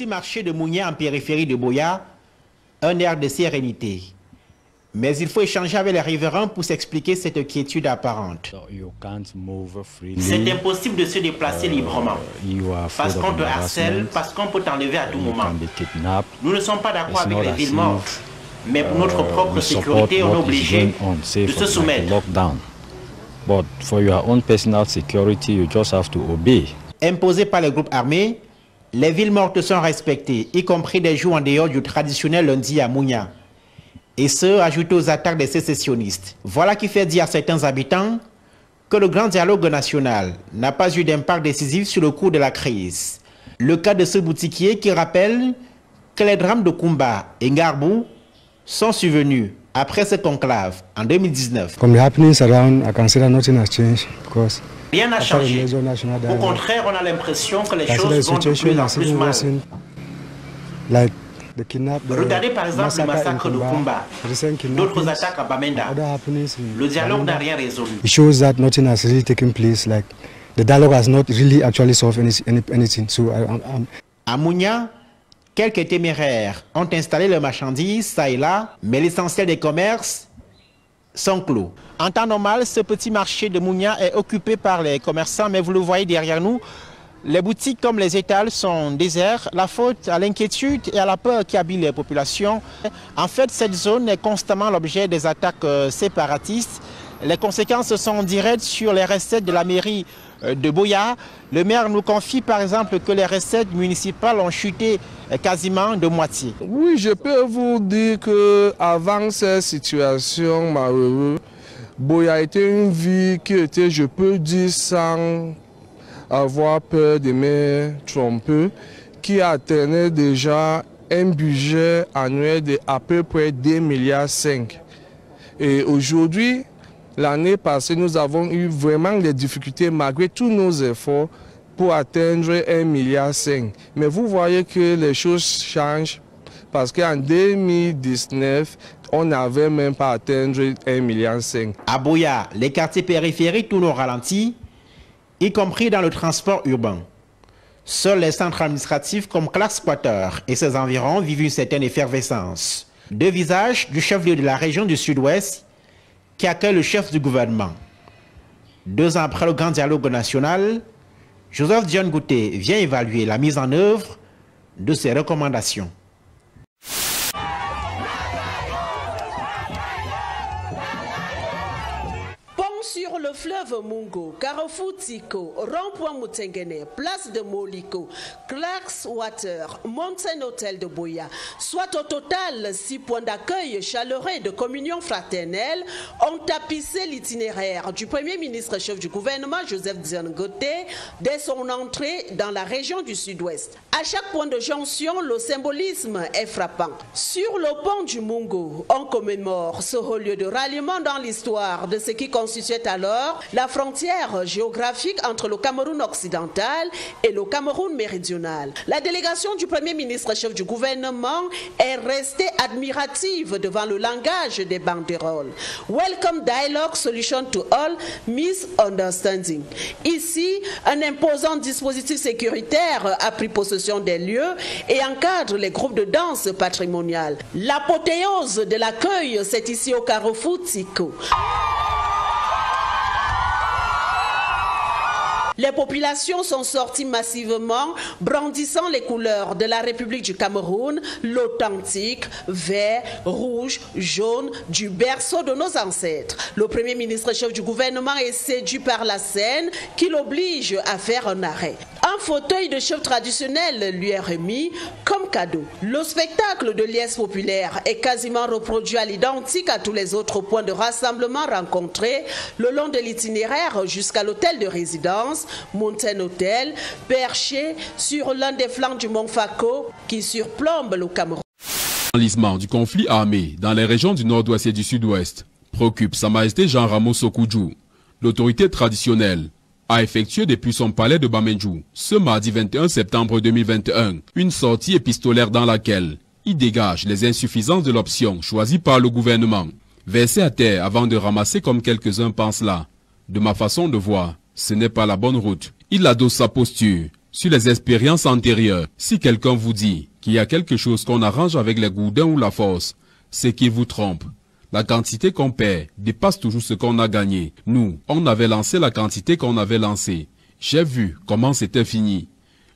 marché de Mounia en périphérie de Buea, un air de sérénité. Mais il faut échanger avec les riverains pour s'expliquer cette quiétude apparente. C'est impossible de se déplacer librement. Parce qu'on te harcèle, parce qu'on peut t'enlever à tout moment. Nous ne sommes pas d'accord avec les villes mortes. Mais pour notre propre sécurité, on est obligé de se soumettre. But for your own personal security, you just have to obey. Imposées par les groupes armés, les villes mortes sont respectées, y compris des jours en dehors du traditionnel lundi à Mounia. Et ce, ajouté aux attaques des sécessionnistes. Voilà qui fait dire à certains habitants que le grand dialogue national n'a pas eu d'impact décisif sur le cours de la crise. Le cas de ce boutiquier qui rappelle que les drames de Kumba et Ngarbou sont survenus après ce conclave en 2019. From the happenings around, I consider nothing has changed because rien n'a changé. Au contraire, on a l'impression que les choses vont de plus en plus mal. Regardez par exemple le massacre de Kumba, d'autres attaques à Bamenda. Le dialogue n'a rien résolu. It shows that nothing has really taken place. Like the dialogue has not really actually solved anything. So à Mounia, quelques téméraires ont installé leurs marchandises ça et là, mais l'essentiel des commerces sont clos. En temps normal, ce petit marché de Mounia est occupé par les commerçants, mais vous le voyez derrière nous, les boutiques comme les étals sont déserts, la faute à l'inquiétude et à la peur qui habille les populations. En fait, cette zone est constamment l'objet des attaques séparatistes. Les conséquences sont directes sur les recettes de la mairie de Buea. Le maire nous confie par exemple que les recettes municipales ont chuté quasiment de moitié. Oui, je peux vous dire qu'avant cette situation malheureuse, Buea était une ville qui était, je peux dire, sans avoir peur de me tromper, qui atteignait déjà un budget annuel de à peu près 2,5 milliards. Et aujourd'hui, l'année passée, nous avons eu vraiment des difficultés malgré tous nos efforts pour atteindre 1,5 milliard. Mais vous voyez que les choses changent parce qu'en 2019, on n'avait même pas atteint 1,5 milliard. À Buea, les quartiers périphériques tournent au ralenti, y compris dans le transport urbain. Seuls les centres administratifs comme Clark Squatter et ses environs vivent une certaine effervescence. Deux visages du chef-lieu de la région du Sud-Ouest qui accueille le chef du gouvernement. 2 ans après le grand dialogue national, Joseph Dion Gouté vient évaluer la mise en œuvre de ses recommandations. Sur le fleuve Mungo, Carrefour Tico, Rond-Point Moutenguene, Place de Moliko, Clark's Water, Mountain Hotel de Buea, soit au total 6 points d'accueil chaleureux et de communion fraternelle, ont tapissé l'itinéraire du Premier ministre chef du gouvernement Joseph Dion Gouté dès son entrée dans la région du Sud-Ouest. À chaque point de jonction, le symbolisme est frappant. Sur le pont du Mungo, on commémore ce haut lieu de ralliement dans l'histoire de ce qui constituait alors la frontière géographique entre le Cameroun occidental et le Cameroun méridional. La délégation du Premier ministre chef du gouvernement est restée admirative devant le langage des banderoles. Welcome dialogue, solution to all misunderstanding. Ici, un imposant dispositif sécuritaire a pris possession des lieux et encadre les groupes de danse patrimoniale. L'apothéose de l'accueil, c'est ici au Carrefour Tico. Les populations sont sorties massivement, brandissant les couleurs de la République du Cameroun, l'authentique, vert, rouge, jaune, du berceau de nos ancêtres. Le Premier ministre chef du gouvernement est séduit par la scène qui l'oblige à faire un arrêt. Un fauteuil de chef traditionnel lui est remis comme cadeau. Le spectacle de liesse populaire est quasiment reproduit à l'identique à tous les autres points de rassemblement rencontrés le long de l'itinéraire jusqu'à l'hôtel de résidence, Mountain Hotel, perché sur l'un des flancs du mont Fako qui surplombe le Cameroun. L'enlisement du conflit armé dans les régions du nord-ouest et du sud-ouest préoccupe Sa Majesté Jean Ramos Sokudjou. L'autorité traditionnelle a effectué depuis son palais de Bamendjou, ce mardi 21 septembre 2021, une sortie épistolaire dans laquelle il dégage les insuffisances de l'option choisie par le gouvernement, versée à terre avant de ramasser comme quelques-uns pensent là. De ma façon de voir, ce n'est pas la bonne route. Il adosse sa posture sur les expériences antérieures. Si quelqu'un vous dit qu'il y a quelque chose qu'on arrange avec les gourdins ou la force, c'est qu'il vous trompe. La quantité qu'on perd dépasse toujours ce qu'on a gagné. Nous, on avait lancé la quantité qu'on avait lancée. J'ai vu comment c'était fini.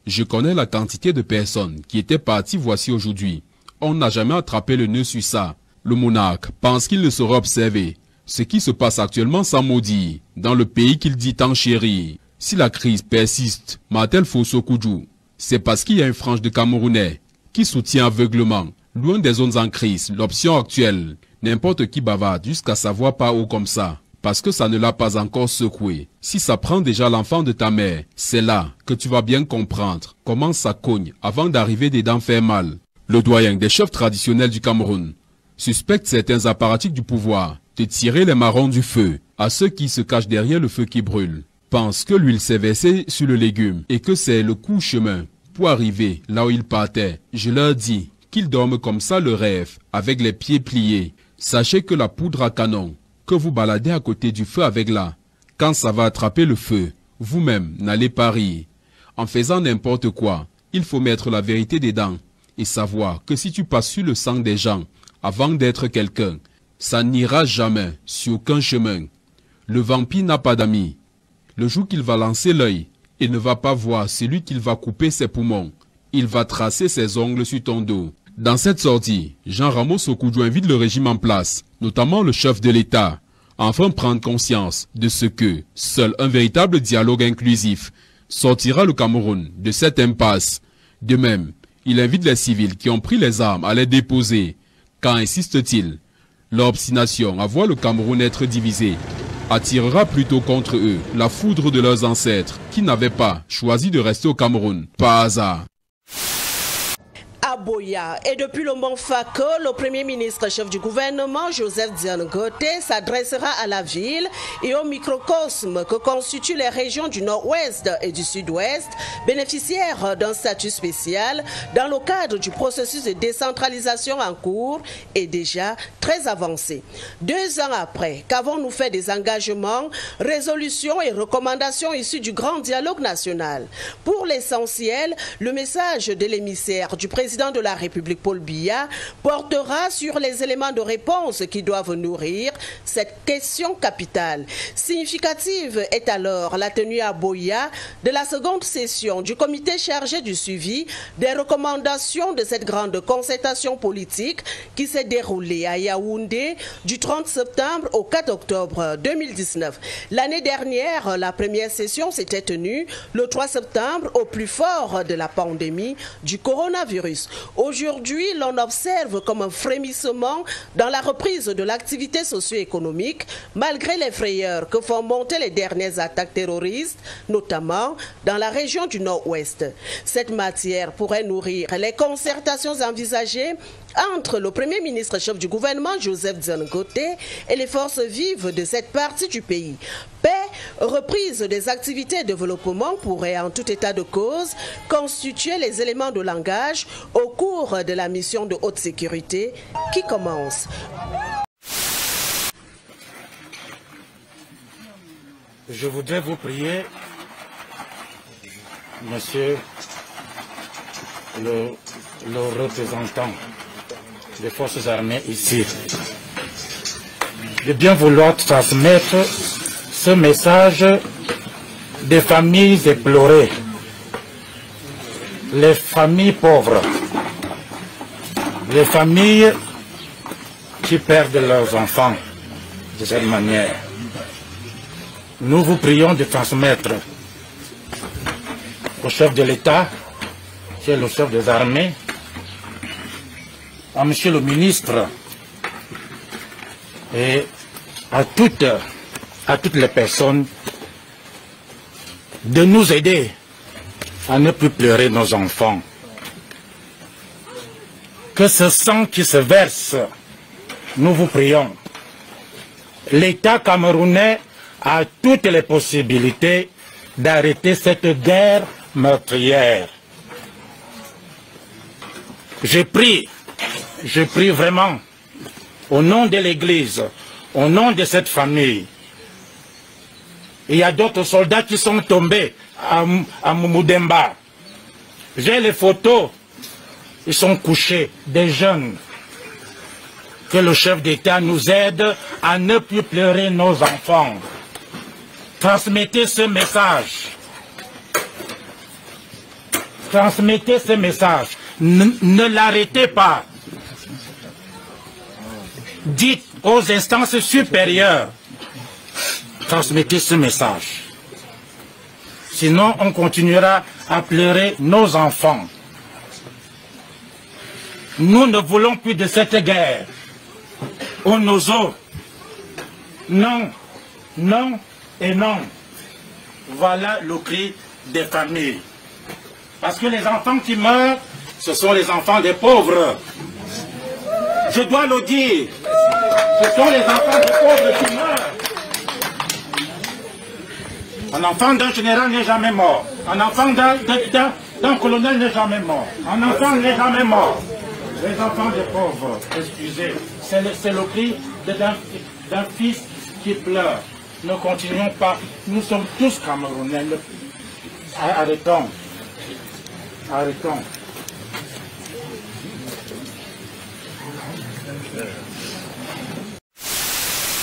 Je connais la quantité de personnes qui étaient parties voici aujourd'hui. On n'a jamais attrapé le nœud sur ça. Le monarque pense qu'il ne sera observé. Ce qui se passe actuellement sans maudire, dans le pays qu'il dit tant chérir. Si la crise persiste, Martel Fosso-Koudjou, c'est parce qu'il y a une frange de Camerounais qui soutient aveuglement, loin des zones en crise, l'option actuelle. N'importe qui bavarde jusqu'à savoir pas haut comme ça, parce que ça ne l'a pas encore secoué. Si ça prend déjà l'enfant de ta mère, c'est là que tu vas bien comprendre comment ça cogne avant d'arriver dedans faire mal. Le doyen des chefs traditionnels du Cameroun suspecte certains apparatchiks du pouvoir de tirer les marrons du feu à ceux qui se cachent derrière le feu qui brûle. Pense que l'huile s'est versée sur le légume et que c'est le coup chemin pour arriver là où ils partaient. Je leur dis qu'ils dorment comme ça le rêve, avec les pieds pliés. Sachez que la poudre à canon que vous baladez à côté du feu avec là, quand ça va attraper le feu, vous-même n'allez pas rire. En faisant n'importe quoi, il faut mettre la vérité dedans et savoir que si tu passes sur le sang des gens avant d'être quelqu'un, ça n'ira jamais sur aucun chemin. Le vampire n'a pas d'amis. Le jour qu'il va lancer l'œil, il ne va pas voir celui qu'il va couper ses poumons. Il va tracer ses ongles sur ton dos. Dans cette sortie, Jean Ramos Sokoudjou invite le régime en place, notamment le chef de l'État, à enfin prendre conscience de ce que seul un véritable dialogue inclusif sortira le Cameroun de cette impasse. De même, il invite les civils qui ont pris les armes à les déposer. Quand insiste-t-il? L'obstination à voir le Cameroun être divisé attirera plutôt contre eux la foudre de leurs ancêtres qui n'avaient pas choisi de rester au Cameroun par hasard. À Boya et depuis le Mont Fako, le Premier ministre chef du gouvernement, Joseph Diane-Gote, s'adressera à la ville et au microcosme que constituent les régions du Nord-Ouest et du Sud-Ouest, bénéficiaires d'un statut spécial dans le cadre du processus de décentralisation en cours et déjà très avancé. 2 ans après, qu'avons-nous fait des engagements, résolutions et recommandations issues du grand dialogue national? Pour l'essentiel, le message de l'émissaire du président de la République Paul Biya portera sur les éléments de réponse qui doivent nourrir cette question capitale. Significative est alors la tenue à Boya de la seconde session du comité chargé du suivi des recommandations de cette grande concertation politique qui s'est déroulée à Yaoundé du 30 septembre au 4 octobre 2019. L'année dernière, la première session s'était tenue le 3 septembre au plus fort de la pandémie du coronavirus. Aujourd'hui, l'on observe comme un frémissement dans la reprise de l'activité socio-économique, malgré les frayeurs que font monter les dernières attaques terroristes, notamment dans la région du Nord-Ouest. Cette matière pourrait nourrir les concertations envisagées entre le Premier ministre chef du gouvernement, Joseph Diane-Gote, et les forces vives de cette partie du pays. Paix, reprise des activités et développement pourraient, en tout état de cause, constituer les éléments de langage au cours de la mission de haute sécurité qui commence. Je voudrais vous prier, monsieur le représentant des forces armées ici, de bien vouloir transmettre ce message des familles éplorées, les familles pauvres, les familles qui perdent leurs enfants de cette manière. Nous vous prions de transmettre au chef de l'État, qui est le chef des armées, à monsieur le ministre et à toutes les personnes de nous aider à ne plus pleurer nos enfants. Que ce sang qui se verse, nous vous prions, l'État camerounais a toutes les possibilités d'arrêter cette guerre meurtrière. Je prie vraiment, au nom de l'Église, au nom de cette famille. Il y a d'autres soldats qui sont tombés à Moumoudemba. J'ai les photos. Ils sont couchés, des jeunes. Que le chef d'État nous aide à ne plus pleurer nos enfants. Transmettez ce message. Transmettez ce message. Ne l'arrêtez pas. Dites aux instances supérieures. Transmettez ce message. Sinon, on continuera à pleurer nos enfants. Nous ne voulons plus de cette guerre. On nous ose. Non, non et non. Voilà le cri des familles. Parce que les enfants qui meurent, ce sont les enfants des pauvres. Je dois le dire. Ce sont les enfants des pauvres qui meurent. Un enfant d'un général n'est jamais mort. Un enfant d'un colonel n'est jamais mort. Un enfant n'est jamais mort. Les enfants des pauvres, excusez, c'est le cri d'un fils qui pleure. Ne continuons pas. Nous sommes tous Camerounais. Arrêtons. Arrêtons.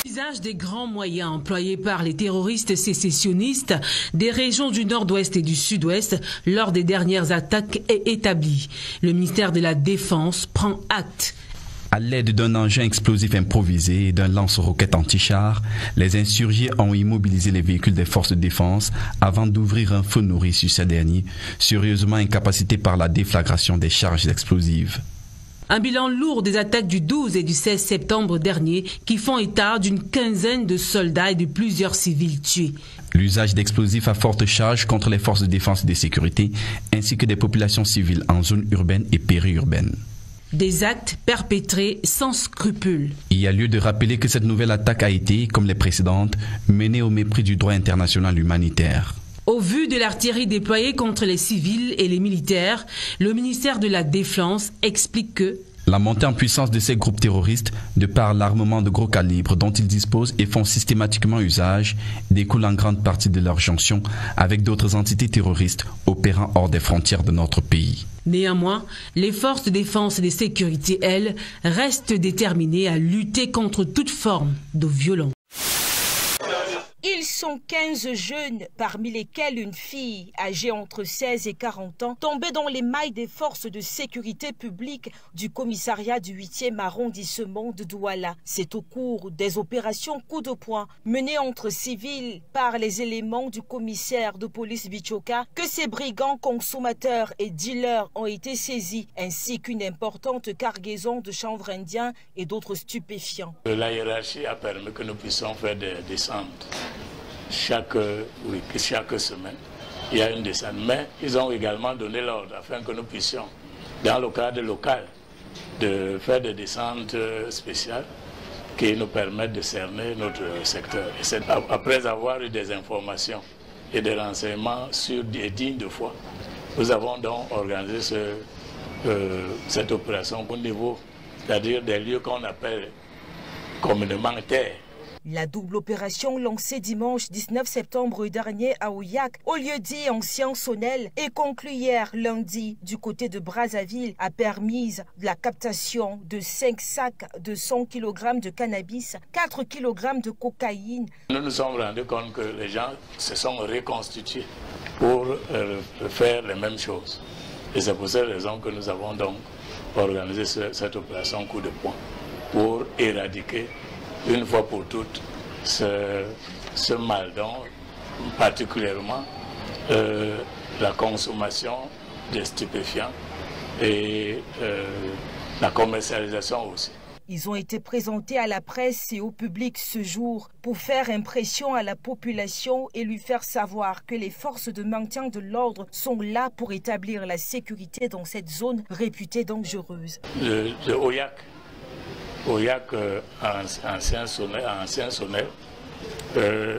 L'usage des grands moyens employés par les terroristes sécessionnistes des régions du nord-ouest et du sud-ouest lors des dernières attaques est établi. Le ministère de la Défense prend acte. À l'aide d'un engin explosif improvisé et d'un lance-roquettes anti-char, les insurgés ont immobilisé les véhicules des forces de défense avant d'ouvrir un feu nourri sur ces derniers, sérieusement incapacités par la déflagration des charges explosives. Un bilan lourd des attaques du 12 et du 16 septembre dernier qui font état d'une quinzaine de soldats et de plusieurs civils tués. L'usage d'explosifs à forte charge contre les forces de défense et de sécurité ainsi que des populations civiles en zone urbaine et périurbaine. Des actes perpétrés sans scrupule. Il y a lieu de rappeler que cette nouvelle attaque a été, comme les précédentes, menée au mépris du droit international humanitaire. Au vu de l'artillerie déployée contre les civils et les militaires, le ministère de la Défense explique que la montée en puissance de ces groupes terroristes, de par l'armement de gros calibre dont ils disposent et font systématiquement usage, découle en grande partie de leur jonction avec d'autres entités terroristes opérant hors des frontières de notre pays. Néanmoins, les forces de défense et de sécurité, elles, restent déterminées à lutter contre toute forme de violence. Ils sont 15 jeunes, parmi lesquels une fille âgée entre 16 et 40 ans, tombée dans les mailles des forces de sécurité publique du commissariat du 8e arrondissement de Douala. C'est au cours des opérations coup de poing menées entre civils par les éléments du commissaire de police Bichoka que ces brigands consommateurs et dealers ont été saisis, ainsi qu'une importante cargaison de chanvre indien et d'autres stupéfiants. La hiérarchie a permis que nous puissions faire des descentes. Chaque semaine, il y a une descente. Mais ils ont également donné l'ordre afin que nous puissions, dans le cadre local, de faire des descentes spéciales qui nous permettent de cerner notre secteur. Et après avoir eu des informations et des renseignements sur des dignes de foi, nous avons donc organisé cette opération au niveau, c'est-à-dire des lieux qu'on appelle communément terre. La double opération lancée dimanche 19 septembre dernier à Ouiac, au lieu-dit ancien Sonnel, et conclue hier lundi du côté de Brazzaville, a permis la captation de 5 sacs de 100 kg de cannabis, 4 kg de cocaïne. Nous nous sommes rendus compte que les gens se sont reconstitués pour faire les mêmes choses. Et c'est pour cette raison que nous avons donc organisé cette opération coup de poing pour éradiquer une fois pour toutes ce mal, donc particulièrement la consommation des stupéfiants et la commercialisation aussi. Ils ont été présentés à la presse et au public ce jour pour faire impression à la population et lui faire savoir que les forces de maintien de l'ordre sont là pour établir la sécurité dans cette zone réputée dangereuse. Le Ouiac, ancien Sonnel,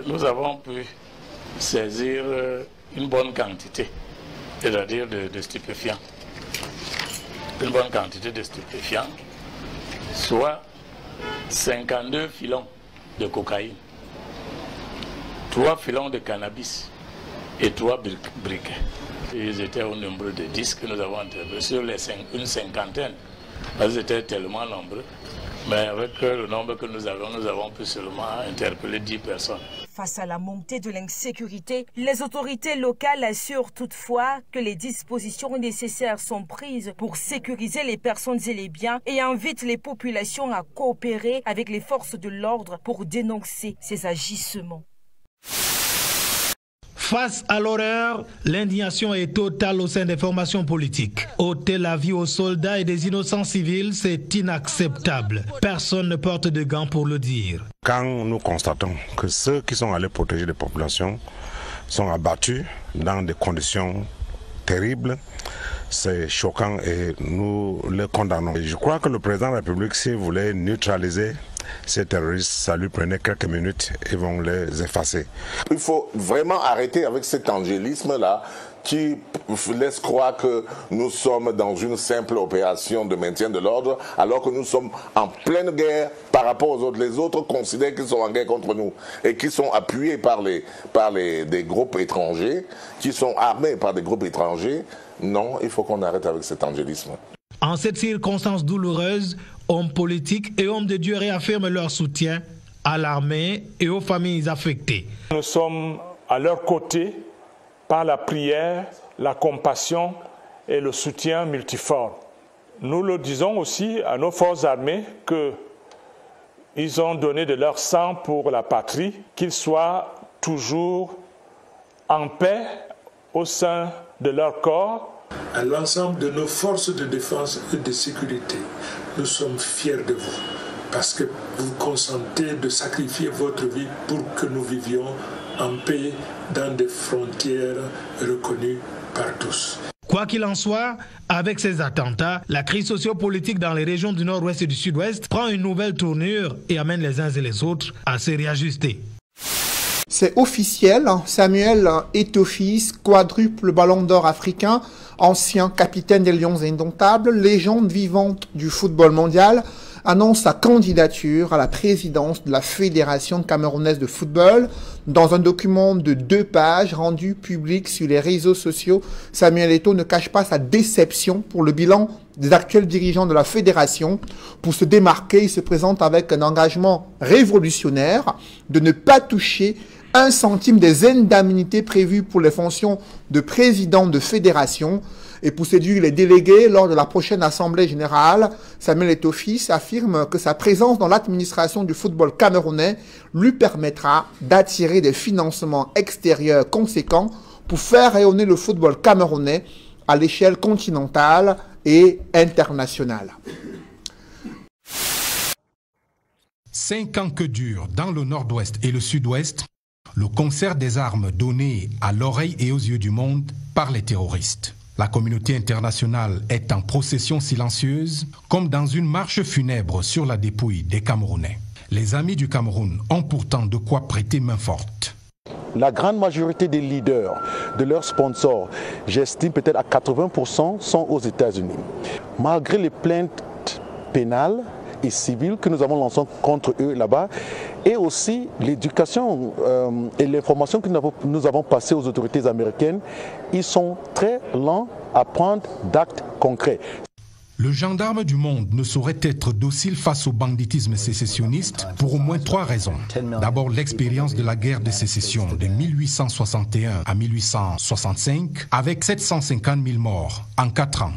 nous avons pu saisir une bonne quantité, c'est-à-dire de stupéfiants. Une bonne quantité de stupéfiants, soit 52 filons de cocaïne, 3 filons de cannabis et 3 briquets. Ils étaient au nombre de 10 que nous avons interpellés sur une cinquantaine. Ils étaient tellement nombreux. Mais avec le nombre que nous avons pu seulement interpeller 10 personnes. Face à la montée de l'insécurité, les autorités locales assurent toutefois que les dispositions nécessaires sont prises pour sécuriser les personnes et les biens et invitent les populations à coopérer avec les forces de l'ordre pour dénoncer ces agissements. Face à l'horreur, l'indignation est totale au sein des formations politiques. Ôter la vie aux soldats et des innocents civils, c'est inacceptable. Personne ne porte de gants pour le dire. Quand nous constatons que ceux qui sont allés protéger les populations sont abattus dans des conditions terribles, c'est choquant et nous le condamnons. Et je crois que le président de la République, s'il voulait neutraliser ces terroristes, ça lui prenait quelques minutes, ils vont les effacer. Il faut vraiment arrêter avec cet angélisme-là qui laisse croire que nous sommes dans une simple opération de maintien de l'ordre alors que nous sommes en pleine guerre par rapport aux autres. Les autres considèrent qu'ils sont en guerre contre nous et qui sont appuyés par des groupes étrangers, qui sont armés par des groupes étrangers. Non, il faut qu'on arrête avec cet angélisme. En cette circonstance douloureuse, hommes politiques et hommes de Dieu réaffirment leur soutien à l'armée et aux familles affectées. Nous sommes à leur côté par la prière, la compassion et le soutien multiforme. Nous le disons aussi à nos forces armées qu'ils ont donné de leur sang pour la patrie, qu'ils soient toujours en paix au sein de leur corps. À l'ensemble de nos forces de défense et de sécurité, nous sommes fiers de vous parce que vous consentez de sacrifier votre vie pour que nous vivions en paix dans des frontières reconnues par tous. Quoi qu'il en soit, avec ces attentats, la crise sociopolitique dans les régions du nord-ouest et du sud-ouest prend une nouvelle tournure et amène les uns et les autres à se réajuster. C'est officiel, Samuel Eto'o-Fils, quadruple ballon d'or africain, ancien capitaine des Lions indomptables, légende vivante du football mondial, annonce sa candidature à la présidence de la Fédération camerounaise de football. Dans un document de 2 pages rendu public sur les réseaux sociaux, Samuel Eto'o ne cache pas sa déception pour le bilan des actuels dirigeants de la fédération. Pour se démarquer, il se présente avec un engagement révolutionnaire de ne pas toucher 1 centime des indemnités prévues pour les fonctions de président de fédération. Et pour séduire les délégués lors de la prochaine assemblée générale, Samuel Eto'o-Fils affirme que sa présence dans l'administration du football camerounais lui permettra d'attirer des financements extérieurs conséquents pour faire rayonner le football camerounais à l'échelle continentale et internationale. 5 ans que dure dans le nord-ouest et le sud-ouest le concert des armes donné à l'oreille et aux yeux du monde par les terroristes. La communauté internationale est en procession silencieuse, comme dans une marche funèbre sur la dépouille des Camerounais. Les amis du Cameroun ont pourtant de quoi prêter main forte. La grande majorité des leaders, de leurs sponsors, j'estime peut-être à 80%, sont aux États-Unis. Malgré les plaintes pénales et civiles que nous avons lancées contre eux là-bas, et aussi l'éducation et l'information que nous avons passée aux autorités américaines, ils sont très lents à prendre d'actes concrets. Le gendarme du monde ne saurait être docile face au banditisme sécessionniste pour au moins 3 raisons. D'abord, l'expérience de la guerre de sécession de 1861 à 1865 avec 750 000 morts en 4 ans.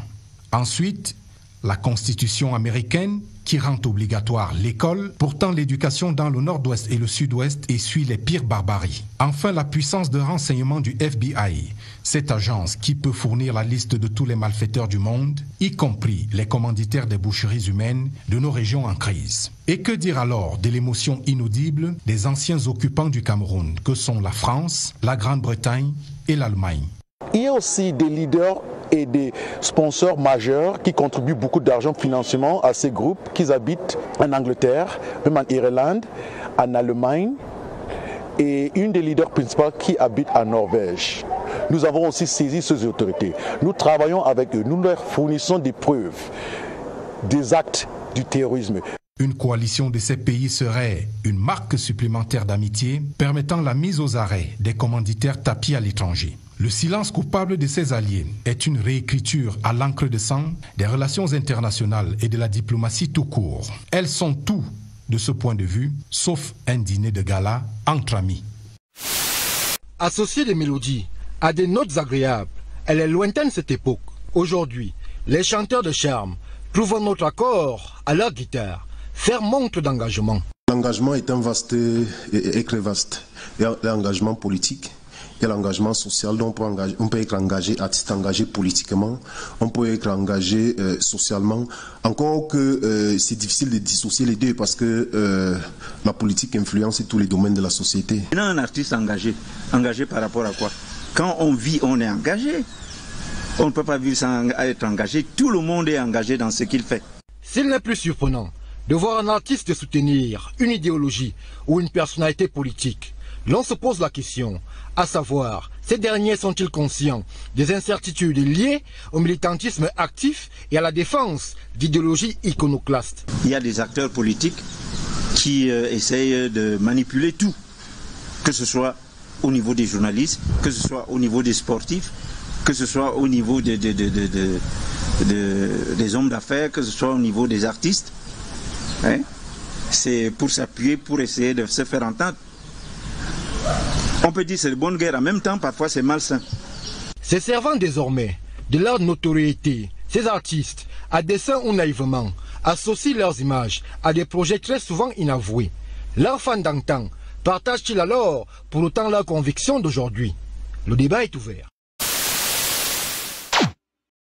Ensuite, la Constitution américaine qui rend obligatoire l'école. Pourtant, l'éducation dans le nord-ouest et le sud-ouest essuie les pires barbaries. Enfin, la puissance de renseignement du FBI, cette agence qui peut fournir la liste de tous les malfaiteurs du monde, y compris les commanditaires des boucheries humaines de nos régions en crise. Et que dire alors de l'émotion inaudible des anciens occupants du Cameroun, que sont la France, la Grande-Bretagne et l'Allemagne? Il y a aussi des leaders et des sponsors majeurs qui contribuent beaucoup d'argent financièrement à ces groupes qui habitent en Angleterre, même en Irlande, en Allemagne, et une des leaders principaux qui habite en Norvège. Nous avons aussi saisi ces autorités. Nous travaillons avec eux, nous leur fournissons des preuves des actes du terrorisme. Une coalition de ces pays serait une marque supplémentaire d'amitié permettant la mise aux arrêts des commanditaires tapis à l'étranger. Le silence coupable de ses alliés est une réécriture à l'encre de sang des relations internationales et de la diplomatie tout court. Elles sont tout de ce point de vue, sauf un dîner de gala entre amis. Associer des mélodies à des notes agréables, elle est lointaine cette époque. Aujourd'hui, les chanteurs de charme trouvent notre accord à leur guitare, faire montre d'engagement. L'engagement est un vaste et très vaste. Il y a l'engagement politique, il y a l'engagement social, donc on peut être engagé, artiste engagé politiquement, on peut être engagé socialement. Encore que c'est difficile de dissocier les deux parce que la politique influence tous les domaines de la société. Maintenant, un artiste engagé par rapport à quoi? Quand on vit, on est engagé. On ne peut pas vivre sans être engagé. Tout le monde est engagé dans ce qu'il fait. S'il n'est plus surprenant de voir un artiste soutenir une idéologie ou une personnalité politique, l'on se pose la question, à savoir, ces derniers sont-ils conscients des incertitudes liées au militantisme actif et à la défense d'idéologies iconoclastes? Il y a des acteurs politiques qui essayent de manipuler tout, que ce soit au niveau des journalistes, que ce soit au niveau des sportifs, que ce soit au niveau des hommes d'affaires, que ce soit au niveau des artistes. Hein? C'est pour s'appuyer, pour essayer de se faire entendre. On peut dire que c'est de bonne guerre, en même temps parfois c'est malsain. Se servant désormais de leur notoriété, ces artistes, à dessein ou naïvement, associent leurs images à des projets très souvent inavoués. Leurs fans d'antan partagent-ils alors pour autant leurs convictions d'aujourd'hui? Le débat est ouvert.